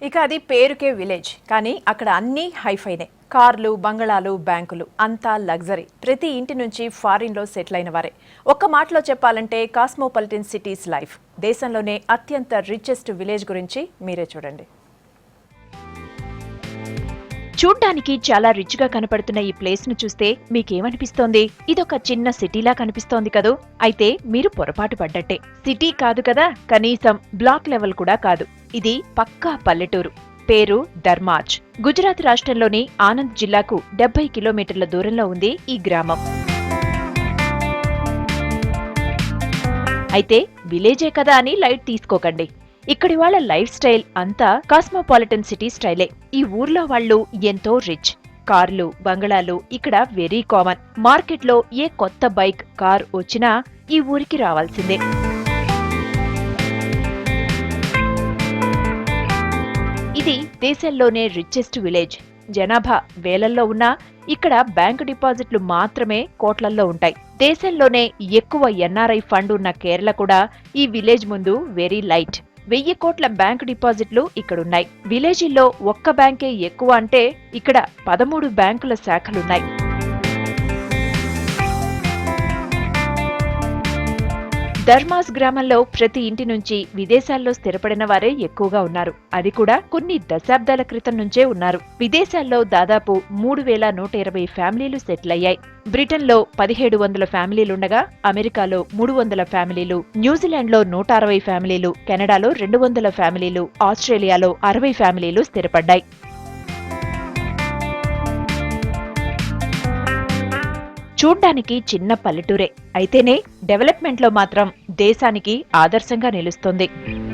ఇక అది పేరుకే విలేజ్, కానీ అక్కడ అన్నీ హైఫైనే. కార్లు, బంగళాలు, బ్యాంకులు, అంతా లగ్జరీ. ప్రతి ఇంటి నుంచి ఫారిన్లో సెటిల్ అయిన వారే. ఒక్క మాటలో చెప్పాలంటే కాస్మోపాలిటన్ సిటీస్ లైఫ్. దేశంలోనే అత్యంత రిచెస్ట్ విలేజ్ గురించి మీరే చూడండి. చూడ్డానికి చాలా రిచ్ గా కనపడుతున్న ఈ ప్లేస్ ను చూస్తే మీకేమనిపిస్తోంది? ఇదొక చిన్న సిటీలా కనిపిస్తోంది కదూ? అయితే మీరు పొరపాటు పడ్డట్టే. సిటీ కాదు కదా, కనీసం బ్లాక్ లెవెల్ కూడా కాదు. ఇది పక్కా పల్లెటూరు. పేరు ధర్మాజ్. గుజరాత్ రాష్ట్రంలోని ఆనంద్ జిల్లాకు 70 కిలోమీటర్ల దూరంలో ఉంది ఈ గ్రామం. అయితే విలేజే కదా అని లైట్ తీసుకోకండి. ఇక్కడి వాళ్ళ లైఫ్ స్టైల్ అంతా కాస్మోపాలిటన్ సిటీ స్టైలే. ఈ ఊర్లో వాళ్ళు ఎంతో రిచ్. కార్లు, బంగళాలు ఇక్కడ వెరీ కామన్. మార్కెట్లో ఏ కొత్త బైక్, కార్ వచ్చినా ఈ ఊరికి రావాల్సిందే. ఇది దేశంలోనే రిచెస్ట్ విలేజ్. జనాభా వేలల్లో ఉన్నా ఇక్కడ బ్యాంకు డిపాజిట్లు మాత్రమే కోట్లల్లో ఉంటాయి. దేశంలోనే ఎక్కువ ఎన్ఆర్ఐ ఫండ్ ఉన్న కేరళ కూడా ఈ విలేజ్ ముందు వెరీ లైట్. 1000 కోట్ల బ్యాంకు డిపాజిట్లు ఇక్కడున్నాయి. విలేజీల్లో ఒక్క బ్యాంకే ఎక్కువ అంటే ఇక్కడ 13 బ్యాంకుల శాఖలున్నాయి. ధర్మాజ్ గ్రామంలో ప్రతి ఇంటి నుంచి విదేశాల్లో స్థిరపడిన వారే ఎక్కువగా ఉన్నారు. అది కూడా కొన్ని దశాబ్దాల క్రితం నుంచే ఉన్నారు. విదేశాల్లో దాదాపు 3120 ఫ్యామిలీలు సెటిల్ అయ్యాయి. బ్రిటన్లో 1700 ఫ్యామిలీలుండగా అమెరికాలో 300 ఫ్యామిలీలు, న్యూజిలాండ్లో 160 ఫ్యామిలీలు, కెనడాలో 200 ఫ్యామిలీలు, ఆస్ట్రేలియాలో 60 ఫ్యామిలీలు స్థిరపడ్డాయి. చూడ్డానికి చిన్న పల్లెటూరే అయితేనే డెవలప్మెంట్లో మాత్రం దేశానికి ఆదర్శంగా నిలుస్తోంది.